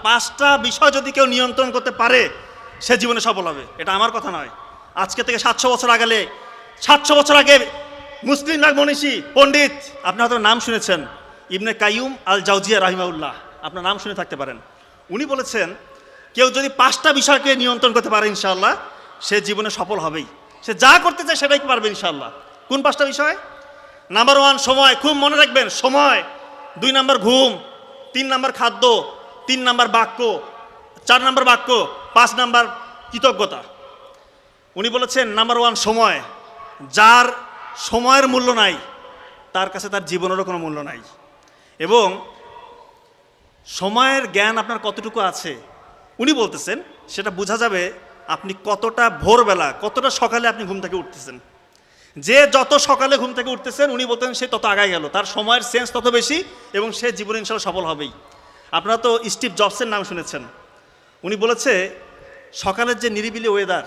5টা বিষয় যদি কেউ নিয়ন্ত্রণ করতে পারে সে জীবনে সফল হবে। এটা আমার কথা নয়, আজকে থেকে 700 বছর আগে মুসলিম মনীষী পণ্ডিত, আপনি হয়তো নাম শুনেছেন, ইবনে কাইয়ুম আল জাওজিয়া রাহিমাহুল্লাহ, আপনার নাম শুনে থাকতে পারেন। উনি বলেছেন কেউ যদি 5টা বিষয়কে নিয়ন্ত্রণ করতে পারে ইনশাআল্লাহ সে জীবনে সফল হবেই। সে যা করতে চায় সেটাই পারবে ইনশাআল্লাহ। কোন 5টা বিষয়? নাম্বার 1 সময়, খুব মনে রাখবেন সময়। 2 নাম্বার ঘুম, 3 নাম্বার খাদ্য, 3 নাম্বার বাক্য, 4 নাম্বার বাক্য, 5 নাম্বার কৃতজ্ঞতা। উনি বলেছেন নাম্বার 1 সময়। যার সময়ের মূল্য নাই তার কাছে তার জীবনেরও কোনো মূল্য নাই। এবং সময়ের জ্ঞান আপনার কতটুকু আছে উনি বলতেছেন সেটা বোঝা যাবে আপনি কতটা ভোরবেলা, কতটা সকালে আপনি ঘুম থেকে উঠতেছেন। যে যত সকালে ঘুম থেকে উঠতেছেন উনি বলতেন সে তত আগায় গেল, তার সময়ের সেন্স তত বেশি এবং সে জীবনে ইনশাআল্লাহ সফল হবেই। আপনারা তো স্টিভ জবসের নাম শুনেছেন। উনি বলেছে সকালের যে নিরিবিলি ওয়েদার,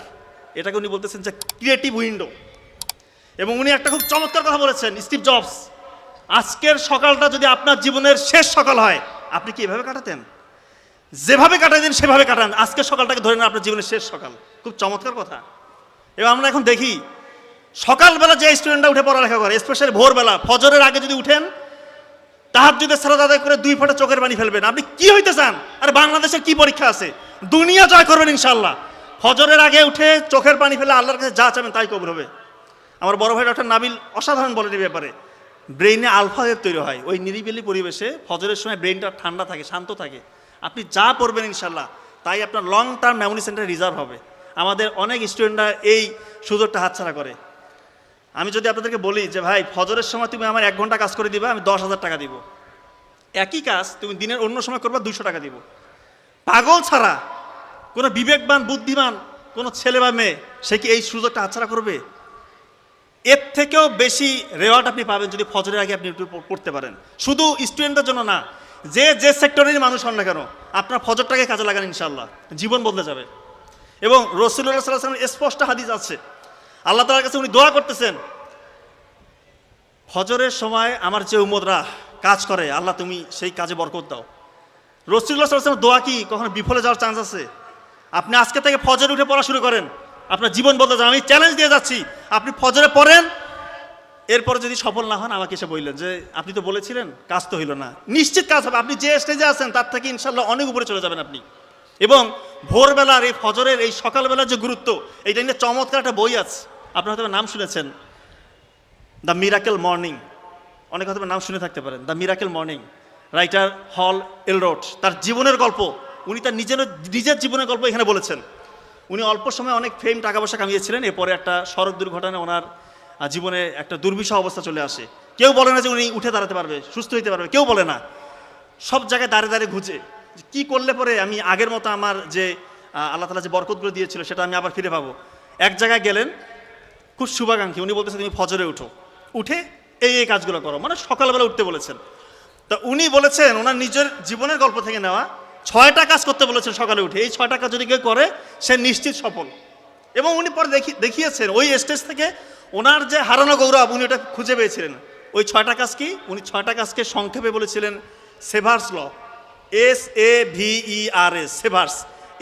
এটাকে উনি বলতেছেন যে ক্রিয়েটিভ উইন্ডো। এবং উনি একটা খুব চমৎকার কথা বলেছেন স্টিভ জবস, আজকের সকালটা যদি আপনার জীবনের শেষ সকাল হয় আপনি কি এভাবে কাটাতেন? যেভাবে কাটাতেন সেভাবে কাটান, আজকের সকালটাকে ধরে নেন আপনার জীবনের শেষ সকাল। খুব চমৎকার কথা। এবং আমরা এখন দেখি সকালবেলা যে স্টুডেন্টরা উঠে পড়ালেখা করে, স্পেশালি ভোরবেলা ফজরের আগে যদি উঠেন, তাহাজ্জুদের সালাত আদায় করে 2 ফোঁটা চোখের পানি ফেলবেন। আপনি কি হইতে চান? আর বাংলাদেশের কি পরীক্ষা আছে? দুনিয়া জয় করবেন ইনশাআল্লাহ। ফজরের আগে উঠে চোখের পানি ফেলে আল্লাহর কাছে যা চাবেন তাই কবুল হবে। আমার বড় ভাই ডক্টর নাবিল অসাধারণ বলেন এই ব্যাপারে। ব্রেইনে আলফা ওয়েভ তৈরি হয় ওই নিরিবিলি পরিবেশে, ফজরের সময় ব্রেইনটা ঠান্ডা থাকে, শান্ত থাকে। আপনি যা পড়বেন ইনশাআল্লাহ তাই আপনার লং টার্ম মেমোরি সেন্টারে রিজার্ভ হবে। আমাদের অনেক স্টুডেন্টরা এই সুযোগটা হাতছাড়া করে। আমি যদি আপনাদেরকে বলি যে ভাই ফজরের সময় তুমি আমার 1 ঘন্টা কাজ করে দিবা, আমি 10,000 টাকা দিব। একই কাজ তুমি দিনের অন্য সময় করবা, 200 টাকা দিব। পাগল ছাড়া কোনো বিবেকবান বুদ্ধিমান কোনো ছেলে বা মেয়ে সে কি এই সুযোগটা হাতছাড়া করবে? এর থেকেও বেশি রেওয়ার্ড আপনি পাবেন যদি ফজরের আগে আপনি একটু পড়তে পারেন। শুধু স্টুডেন্টদের জন্য না, যে সেক্টরেরই মানুষ হন না কেন আপনার ফজরটাকে কাজে লাগান ইনশাআল্লাহ, জীবন বদলে যাবে। এবং রাসূলুল্লাহ সাল্লাল্লাহু আলাইহি ওয়াসাল্লামের স্পষ্ট হাদিস আছে, আল্লাহ তাআলার কাছে উনি দোয়া করতেছেন ফজরের সময় আমার যে উম্মতরা কাজ করে আল্লাহ তুমি সেই কাজে বরকত দাও। রাসূলুল্লাহ সাল্লাল্লাহু আলাইহি ওয়াসাল্লামের দোয়া কি কখনো বিফলে যাওয়ার চান্স আছে? আপনি আজকে থেকে ফজরে উঠে পড়া শুরু করেন, আপনার জীবন বদলে যাবে। আমি চ্যালেঞ্জ দিয়ে যাচ্ছি, আপনি ফজরে পড়েন, এরপরে যদি সফল না হন আমাকে এসে বললেন যে আপনি তো বলেছিলেন, কাজ তো হইল না। নিশ্চিত কাজ হবে, আপনি যে স্টেজে আছেন তার থেকে ইনশাআল্লাহ অনেক উপরে চলে যাবেন আপনি। এবং ভোরবেলার এই ফজরের এই সকালবেলার যে গুরুত্ব, এইটা নিয়ে চমৎকার একটা বই আছে, আপনার হয়তো নাম শুনেছেন, দ্য মিরাকেল মর্নিং। অনেক হয়তো নাম শুনে থাকতে পারেন, দ্য মিরাকেল মর্নিং। রাইটার হল এলরোড, তার জীবনের গল্প, উনি তার নিজের জীবনের গল্প এখানে বলেছেন। উনি অল্প সময় অনেক ফেম টাকা পয়সা কামিয়েছিলেন, এরপরে একটা সড়ক দুর্ঘটনায় ওনার জীবনে একটা দুর্বিষহ অবস্থা চলে আসে। কেউ বলে না যে উনি উঠে দাঁড়াতে পারবে, সুস্থ হইতে পারবে, কেউ বলে না। সব জায়গায় দাঁড়িয়ে দাঁড়িয়ে ঘুচে কি করলে পরে আমি আগের মতো আমার যে আল্লাহ তাআলা যে বরকতগুলো দিয়েছিল সেটা আমি আবার ফিরে পাবো। এক জায়গায় গেলেন, খুব শুভাকাঙ্ক্ষী, উনি বলতেছে তুমি ফজরে উঠো, উঠে এই কাজগুলো করো, মানে সকালবেলা উঠতে বলেছেন। তা উনি বলেছেন ওনার নিজের জীবনের গল্প থেকে নেওয়া 6টা কাজ করতে বলেছেন সকালে উঠে। এই 6টা কাজ যদি কেউ করে সে নিশ্চিত সফল। এবং উনি পরে দেখিয়েছেন ওই স্টেজ থেকে ওনার যে হারানো গৌরব উনি ওটা খুঁজে পেয়েছিলেন। ওই 6টা কাজ কি? উনি 6টা কাজকে সংক্ষেপে বলেছিলেন সেভার্স ল, SAVERS, সেভার্স।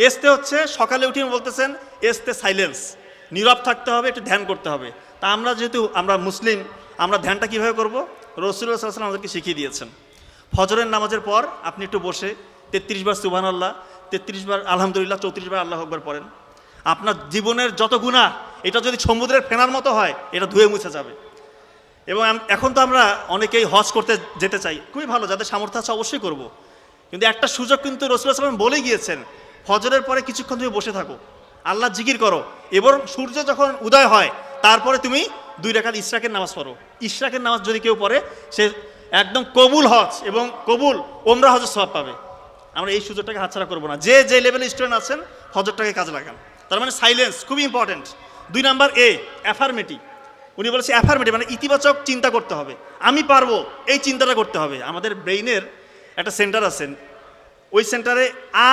এসতে হচ্ছে সকালে উঠে বলতেছেন, এসতে সাইলেন্স, নীরব থাকতে হবে, একটু ধ্যান করতে হবে। তা আমরা যেহেতু আমরা মুসলিম, আমরা ধ্যানটা কীভাবে করবো? রাসূলুল্লাহ সাল্লাল্লাহু আলাইহি ওয়াসাল্লাম আমাদেরকে শিখিয়ে দিয়েছেন। ফজরের নামাজের পর আপনি একটু বসে 33 বার সুবহানাল্লাহ, 33 বার আলহামদুলিল্লাহ, 34 বার আল্লাহু আকবার পড়েন। আপনার জীবনের যত গুনাহ এটা যদি সমুদ্রের ফেনার মতো হয় এটা ধুয়ে মুছে যাবে। এবং এখন তো আমরা অনেকেই হজ করতে যেতে চাই, খুবই ভালো, যাদের সামর্থ্য আছে অবশ্যই করব। কিন্তু একটা সুযোগ কিন্তু রাসূলুল্লাহ সাল্লাল্লাহু আলাইহি ওয়াসাল্লাম বলে গিয়েছেন, ফজরের পরে কিছুক্ষণ তুমি বসে থাকো, আল্লাহ জিকির করো, এবং সূর্য যখন উদয় হয় তারপরে তুমি 2 রাকাত ইশরাকের নামাজ পড়ো। ইশরাকের নামাজ যদি কেউ পড়ে সে একদম কবুল হজ এবং কবুল ওমরা হজের সওয়াব পাবে। আমরা এই সুযোগটাকে হাতছাড়া করবো না। যে লেভেলের স্টুডেন্ট আছেন ফজরটাকে কাজে লাগান। তার মানে সাইলেন্স খুবই ইম্পর্টেন্ট। 2 number affirmative. উনি বলেছে অ্যাফার্মেটিভ মানে ইতিবাচক চিন্তা করতে হবে, আমি পারবো, এই চিন্তাটা করতে হবে। আমাদের ব্রেইনের একটা সেন্টার আছে, ওই সেন্টারে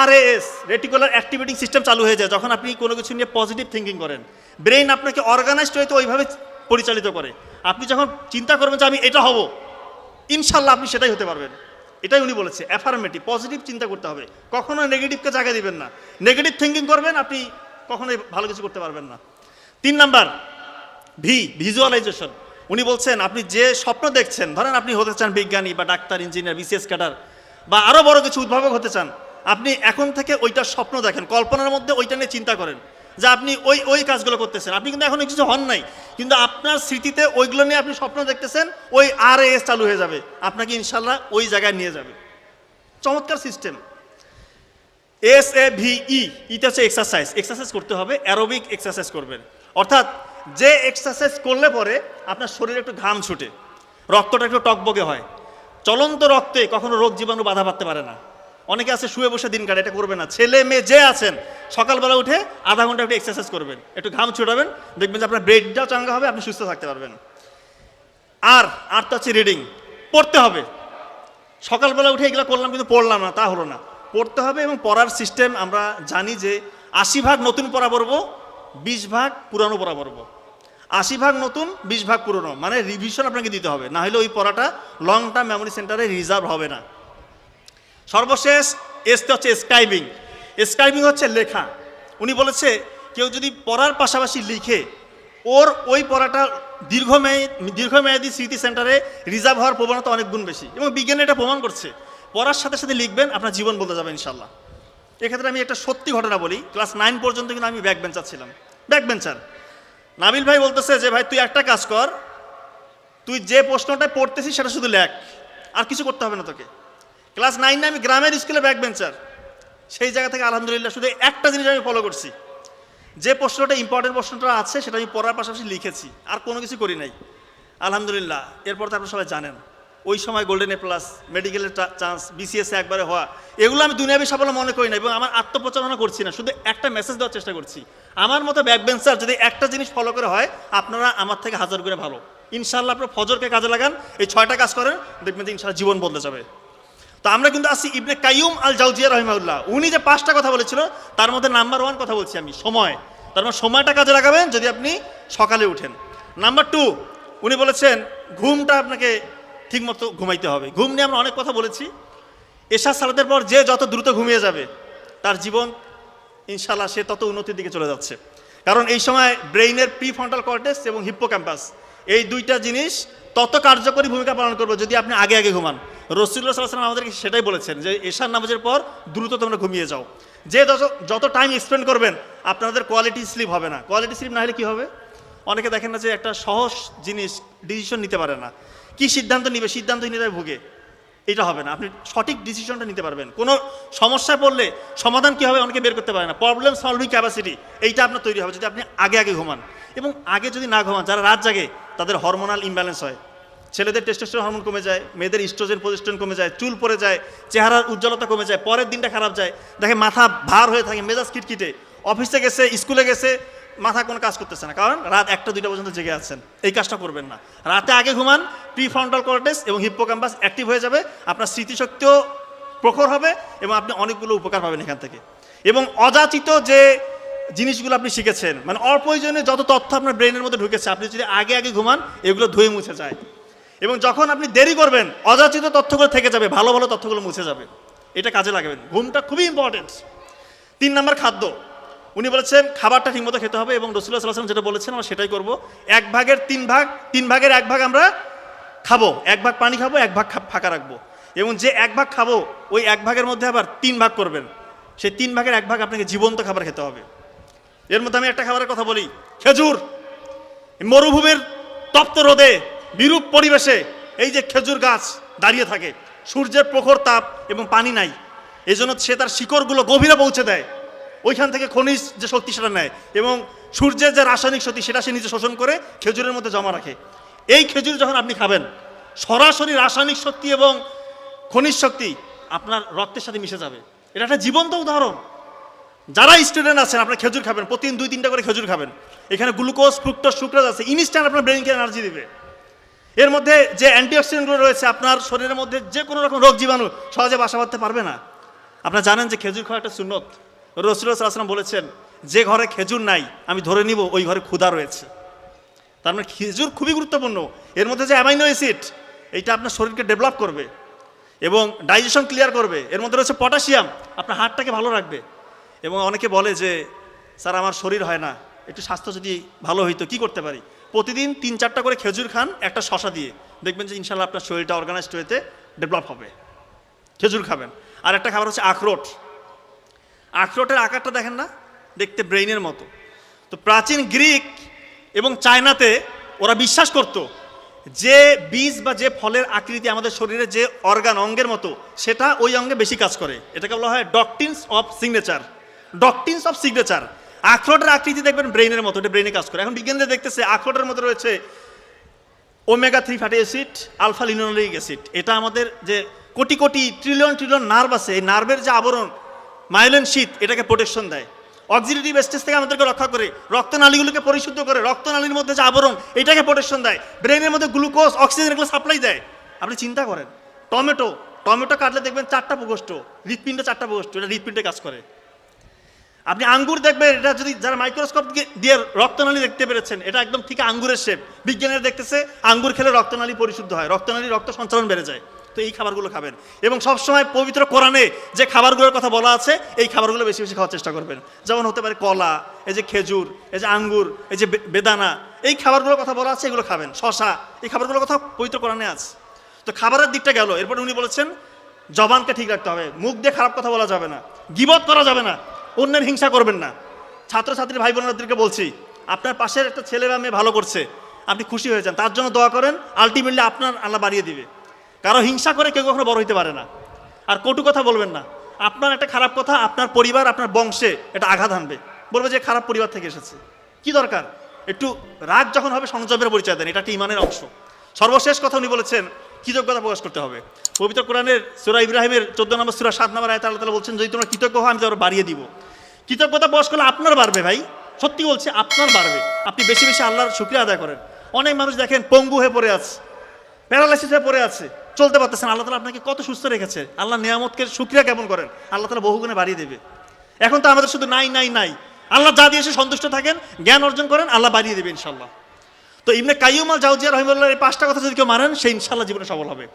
RAS, রেটিকুলার অ্যাক্টিভেটিং সিস্টেম চালু হয়ে যায় যখন আপনি কোনো কিছু নিয়ে পজিটিভ থিঙ্কিং করেন। ব্রেইন আপনাকে অর্গানাইজড হয়তো ওইভাবে পরিচালিত করে। আপনি যখন চিন্তা করবেন যে আমি এটা হব, ইনশাল্লাহ আপনি সেটাই হতে পারবেন। এটাই উনি বলেছে, অ্যাফার্মেটিভ, পজিটিভ চিন্তা করতে হবে, কখনো নেগেটিভকে জায়গা দিবেন না। নেগেটিভ থিঙ্কিং করবেন, আপনি কখনোই ভালো কিছু করতে পারবেন না। 3 নাম্বার ভিজুয়ালাইজেশন। উনি বলছেন আপনি যে স্বপ্ন দেখছেন, ধরেন আপনি হতে চান বিজ্ঞানী বা ডাক্তার, ইঞ্জিনিয়ার, বিসিএস ক্যাডার বা আরও বড় কিছু উদ্ভাবক হতে চান, আপনি এখন থেকে ওইটা স্বপ্ন দেখেন, কল্পনার মধ্যে ওইটা নিয়ে চিন্তা করেন যে আপনি ওই কাজগুলো করতেছেন। আপনি কিন্তু এখন কিছু হন নাই, কিন্তু আপনার স্মৃতিতে ওইগুলো নিয়ে আপনি স্বপ্ন দেখতেছেন, ওই RAS চালু হয়ে যাবে, আপনাকে ইনশাল্লাহ ওই জায়গায় নিয়ে যাবে। চমৎকার সিস্টেম। SAVE, এটা হচ্ছে এক্সারসাইজ করতে হবে, অ্যারোবিক এক্সারসাইজ করবেন। অর্থাৎ যে এক্সারসাইজ করলে পরে আপনার শরীরে একটু ঘাম ছুটে, রক্তটা একটু টকবগে হয়, চলন্ত রক্তে কখনো রোগ জীবাণু বাধা পারতে পারে না। অনেকে আছে শুয়ে বসে দিন কাটে, এটা করবে না। ছেলে মেয়ে যে আছেন, সকালবেলা উঠে আধা ঘন্টা একটু এক্সারসাইজ করবেন, একটু ঘাম ছুটাবেন, দেখবেন যে আপনার ব্রেনটাও চাঙ্গা হবে, আপনি সুস্থ থাকতে পারবেন। আর তো হচ্ছে রিডিং, পড়তে হবে। সকালবেলা উঠে এগুলো করলাম কিন্তু পড়লাম না, তা হলো না। পড়তে হবে, এবং পড়ার সিস্টেম আমরা জানি যে 80 ভাগ নতুন পড়া পড়বো, 20 ভাগ পুরানো পড়া পড়বো। 80 ভাগ নতুন, 20 ভাগ পুরনো, মানে রিভিশন আপনাকে দিতে হবে, না হলে ওই পড়াটা লং টার্ম মেমোরি সেন্টারে রিজার্ভ হবে না। সর্বশেষ এসতে হচ্ছে স্ক্রাইবিং হচ্ছে লেখা। উনি বলেছে কেউ যদি পড়ার পাশাপাশি লিখে, ওর ওই পড়াটা দীর্ঘমেয়াদী স্মৃতি সেন্টারে রিজার্ভ হওয়ার প্রবণতা অনেক গুণ বেশি, এবং বিজ্ঞানী এটা প্রমাণ করছে। পড়ার সাথে সাথে লিখবেন, আপনার জীবন বদলে যাবে ইনশাল্লাহ। এক্ষেত্রে আমি একটা সত্যি ঘটনা বলি। ক্লাস 9 পর্যন্ত কিন্তু আমি ব্যাক বেঞ্চার ছিলাম। নাবিল ভাই বলতেছে যে ভাই তুই একটা কাজ কর, তুই যে প্রশ্নটা পড়তেছিস সেটা শুধু লেখ, আর কিছু করতে হবে না তোকে। ক্লাস 9-এ আমি গ্রামের স্কুলে ব্যাক বেঞ্চার, সেই জায়গা থেকে আলহামদুলিল্লাহ শুধু একটা জিনিস আমি ফলো করছি, যে প্রশ্নটা ইম্পর্টেন্ট প্রশ্নটা আছে সেটা আমি পড়ার পাশাপাশি লিখেছি, আর কোনো কিছু করি নাই আলহামদুলিল্লাহ। এরপর তো আপনারা সবাই জানেন ওই সময় গোল্ডেন A+, মেডিকেলের চান্স, BCS একবারে হওয়া, এগুলো আমি দুনিয়াবী সাফল্য মনে করি না, এবং আমার আত্মপ্রচারণা করছি না, শুধু একটা মেসেজ দেওয়ার চেষ্টা করছি। আমার মতো ব্যাক বেঞ্চার যদি একটা জিনিস ফলো করে হয়, আপনারা আমার থেকে 1000 গুণে ভালো। ইনশাআল্লাহ আপনারা ফজরকে কাজে লাগান, এই 6টা কাজ করেন, দেখবেন যে ইনশাআল্লাহ জীবন বদলে যাবে। তো আমরা কিন্তু আসি ইবনে কাইয়ুম আল জাওজিয়া রাহিমাহুল্লাহ, উনি যে 5টা কথা বলেছিল তার মধ্যে নাম্বার 1 কথা বলছি আমি, সময়। তার মানে সময়টা কাজে লাগাবেন যদি আপনি সকালে উঠেন। নাম্বার 2, উনি বলেছেন ঘুমটা আপনাকে ঠিকমতো ঘুমাইতে হবে। ঘুম নিয়ে আমরা অনেক কথা বলেছি। এশা সালাতের পর যে যত দ্রুত ঘুমিয়ে যাবে, তার জীবন ইনশাআল্লাহ সে তত উন্নতির দিকে চলে যাচ্ছে। কারণ এই সময় ব্রেইনের প্রিফ্রন্টাল কর্টেক্স এবং হিপ্পোক্যাম্পাস, এই দুইটা জিনিস তত কার্যকরী ভূমিকা পালন করবে যদি আপনি আগে ঘুমান। রাসূলুল্লাহ সাল্লাল্লাহু আলাইহি ওয়াসাল্লাম আমাদেরকে সেটাই বলেছেন যে এশার নামাজের পর দ্রুত তোমরা ঘুমিয়ে যাও। যে যত টাইম স্পেন্ড করবেন আপনাদের কোয়ালিটি স্লিপ হবে না। কোয়ালিটি স্লিপ না হলে কী হবে? অনেকে দেখেন না যে একটা সহজ জিনিস ডিসিশন নিতে পারে না, কি সিদ্ধান্ত নিবে, সিদ্ধান্ত নিতে ভুগে, এটা হবে না। আপনি সঠিক ডিসিশনটা নিতে পারবেন। কোনো সমস্যায় পড়লে সমাধান কী হবে অনেকে বের করতে পারে না। প্রবলেম সলভিং ক্যাপাসিটি এইটা আপনার তৈরি হবে যদি আপনি আগে ঘুমান। এবং আগে যদি না ঘুমান, যারা রাত জাগে তাদের হরমোনাল ইমব্যালেন্স হয়। ছেলেদের টেস্টোস্টেরন হরমোন কমে যায়, মেয়েদের ইস্ট্রোজেন প্রজেস্টেরন কমে যায়, চুল পড়ে যায়, চেহারার উজ্জ্বলতা কমে যায়, পরের দিনটা খারাপ যায়, দেখে মাথা ভার হয়ে থাকে, মেজাজ খিটখিটে, অফিসে গেছে, স্কুলে গেছে, মাথা কোনো কাজ করতেছে না, কারণ রাত 1টা-2টা পর্যন্ত জেগে আছেন। এই কাজটা করবেন না। রাতে আগে ঘুমান, প্রিফ্রন্টাল কর্টেক্স এবং হিপ্পোক্যাম্পাস অ্যাক্টিভ হয়ে যাবে, আপনার স্মৃতিশক্তিও প্রখর হবে এবং আপনি অনেকগুলো উপকার পাবেন এখান থেকে। এবং অযাচিত যে জিনিসগুলো আপনি শিখেছেন, মানে অপ্রয়োজনীয় যত তথ্য আপনার ব্রেনের মধ্যে ঢুকেছে, আপনি যদি আগে ঘুমান এগুলো ধুয়ে মুছে যায়। এবং যখন আপনি দেরি করবেন, অযাচিত তথ্যগুলো থেকে যাবে, ভালো তথ্যগুলো মুছে যাবে। এটা কাজে লাগাবেন। ঘুমটা খুবই ইম্পর্টেন্ট। 3 নাম্বার খাদ্য। উনি বলেছেন খাবারটা ঠিকমতো খেতে হবে, এবং রাসূলুল্লাহ সাল্লাল্লাহু আলাইহি ওয়াসাল্লাম যেটা বলেছেন আমরা সেটাই করব। 1 ভাগের 3 ভাগ, 3 ভাগের 1 ভাগ আমরা খাবো, 1 ভাগ পানি খাবো, 1 ভাগ ফাঁকা রাখবো। এবং যে 1 ভাগ খাবো ওই 1 ভাগের মধ্যে আবার 3 ভাগ করবেন। সেই 3 ভাগের 1 ভাগ আপনাকে জীবন্ত খাবার খেতে হবে। এর মধ্যে আমি একটা খাবারের কথা বলি, খেজুর। মরুভূমির তপ্ত রোদে, বিরূপ পরিবেশে এই যে খেজুর গাছ দাঁড়িয়ে থাকে, সূর্যের প্রখর তাপ এবং পানি নাই, এই জন্য সে তার শিকড়গুলো গভীরে পৌঁছে দেয়, ওইখান থেকে খনিজ যে শক্তি সেটা নেয়, এবং সূর্যের যে রাসায়নিক শক্তি সেটা সে নিজে শোষণ করে খেজুরের মধ্যে জমা রাখে। এই খেজুর যখন আপনি খাবেন, সরাসরি রাসায়নিক শক্তি এবং খনিজ শক্তি আপনার রক্তের সাথে মিশে যাবে। এটা একটা জীবন্ত উদাহরণ। যারা স্টুডেন্ট আছেন আপনারা খেজুর খাবেন, প্রতিদিন 2-3টা করে খেজুর খাবেন। এখানে গ্লুকোজ, ফ্রুক্টোজ, সুক্রোজ আছে, ইনস্ট্যান্ট আপনার ব্রেনকে এনার্জি দিবে। এর মধ্যে যে অ্যান্টিঅক্সিডেন্টগুলো রয়েছে, আপনার শরীরের মধ্যে যে কোনো রকম রোগ জীবাণু সহজে বাসা বাঁধতে পারবে না। আপনারা জানেন যে খেজুর খাওয়া একটা সুন্নত। রাসূলুল্লাহ সাল্লাল্লাহু আলাইহি ওয়াসাল্লাম বলেছেন যে ঘরে খেজুর নাই আমি ধরে নিব ওই ঘরে ক্ষুধা রয়েছে। তার মানে খেজুর খুবই গুরুত্বপূর্ণ। এর মধ্যে যে অ্যামাইনো অ্যাসিড, এইটা আপনার শরীরকে ডেভেলপ করবে। এবং ডাইজেশন ক্লিয়ার করবে। এর মধ্যে রয়েছে পটাশিয়াম, আপনার হার্টটাকে ভালো রাখবে। এবং অনেকে বলে যে স্যার আমার শরীর হয় না, একটু স্বাস্থ্য যদি ভালো হইতো, কি করতে পারি? প্রতিদিন 3-4টা করে খেজুর খান একটা শশা দিয়ে, দেখবেন যে ইনশাল্লাহ আপনার শরীরটা অর্গানাইজড হয়েতে ডেভেলপ হবে। খেজুর খাবেন। আর একটা খাবার হচ্ছে আখরোট। আখরোটের আকারটা দেখেন না, দেখতে ব্রেইনের মতো। তো প্রাচীন গ্রিক এবং চায়নাতে ওরা বিশ্বাস করত যে বীজ বা যে ফলের আকৃতি আমাদের শরীরে যে অঙ্গের মতো, সেটা ওই অঙ্গে বেশি কাজ করে। এটাকে বলা হয় doctrines of signature. Doctrines of signature. আখরোটের আকৃতি দেখবেন ব্রেইনের মতো, এটা ব্রেইনে কাজ করে। এখন বিজ্ঞানীরা দেখতেছে আখরোটের মধ্যে রয়েছে omega 3 fatty acid, alpha linoleic acid. এটা আমাদের যে crore crore trillion trillion nerve আছে, এই নার্ভের যে আবরণ মাইলিন শীট, এটাকে প্রোটেকশন দেয়। অক্সিডেটিভ স্ট্রেস থেকে আমাদেরকে রক্ষা করে, রক্তনালীগুলোকে পরিশুদ্ধ করে, রক্তনালীর মধ্যে যে আবরণ এটাকে প্রোটেকশন দেয়, ব্রেনের মধ্যে গ্লুকোজ অক্সিজেন এগুলো সাপ্লাই দেয়। আপনি চিন্তা করেন, টমেটো কাটলে দেখবেন 4টা প্রকোষ্ঠ, হৃৎপিণ্ডে 4টা প্রকোষ্ঠ, এটা হৃৎপিণ্ডে কাজ করে। আপনি আঙ্গুর দেখবেন, এটা যদি যারা মাইক্রোস্কোপ দিয়ে রক্তনালী দেখতে পেরেছেন, এটা একদম ঠিক আঙ্গুরের শেপ। বিজ্ঞানীরা দেখতেছে আঙ্গুর খেলে রক্তনালী পরিশুদ্ধ হয়, রক্তনালী রক্ত সঞ্চালন বেড়ে যায়। তো এই খাবারগুলো খাবেন এবং সবসময় পবিত্র কোরআনে যে খাবারগুলোর কথা বলা আছে এই খাবারগুলো বেশি বেশি খাওয়ার চেষ্টা করবেন। যেমন হতে পারে কলা, এই যে খেজুর, এই যে আঙ্গুর, এই যে বেদানা, এই খাবারগুলোর কথা বলা আছে, এগুলো খাবেন। শশা, এই খাবারগুলোর কথা পবিত্র কোরআনে আছে। তো খাবারের দিকটা গেল। এরপরে উনি বলেছেন জবানকে ঠিক রাখতে হবে, মুখ দিয়ে খারাপ কথা বলা যাবে না, গীবত করা যাবে না, অন্যের হিংসা করবেন না। ছাত্রছাত্রী ভাই বোনদেরকে বলছি, আপনার পাশের একটা ছেলে বা মেয়ে ভালো করছে, আপনি খুশি হয়ে যান, তার জন্য দোয়া করেন, আলটিমেটলি আপনার আল্লাহ বাড়িয়ে দিবে। কারো হিংসা করে কেউ কখনো বড় হইতে পারে না। আর কটু কথা বলবেন না। আপনার একটা খারাপ কথা আপনার পরিবার, আপনার বংশে এটা আঘাত আনবে, বলবে যে খারাপ পরিবার থেকে এসেছে। কি দরকার? একটু রাগ যখন হবে সংযমের পরিচয় দেন, এটা একটা ইমানের অংশ। সর্বশেষ কথা উনি বলেছেন কৃতজ্ঞতা প্রকাশ করতে হবে। পবিত্র কোরআনের সূরা ইব্রাহিমের 14 নম্বর সূরা 7 নম্বর আয়াতে আল্লাহ তাআলা বলছেন, যদি তোমরা কৃতজ্ঞ হও আমি তোমাদের বাড়িয়ে দিব। কৃতজ্ঞতা প্রকাশ করলে আপনার বাড়বে ভাই, সত্যি বলছি আপনার বাড়বে। আপনি বেশি বেশি আল্লাহর শুকরিয়া আদায় করেন। অনেক মানুষ দেখেন পঙ্গু হয়ে পড়ে আছে, প্যারালাইসিস হয়ে পড়ে আছে, চলতে পারতেছেন। আল্লাহ তাআলা আপনাকে কত সুস্থ রেখেছে। আল্লাহ নিয়ামতকে শুকরিয়া কেমন করেন, আল্লাহ তাআলা বহুগুণে বাড়িয়ে দেবে। এখন তো আমাদের শুধু নাই নাই নাই, আল্লাহ যা দিয়েছে সন্তুষ্ট থাকেন, জ্ঞান অর্জন করেন, আল্লাহ বাড়িয়ে দেবে ইনশাআল্লাহ। তো ইবনে কাইয়ুম আল জাওজিয়া রাহিমাহুল্লাহ এই 5টা কথা যদি কেউ মানেন, সে ইনশাআল্লাহ জীবনে সফল হবে।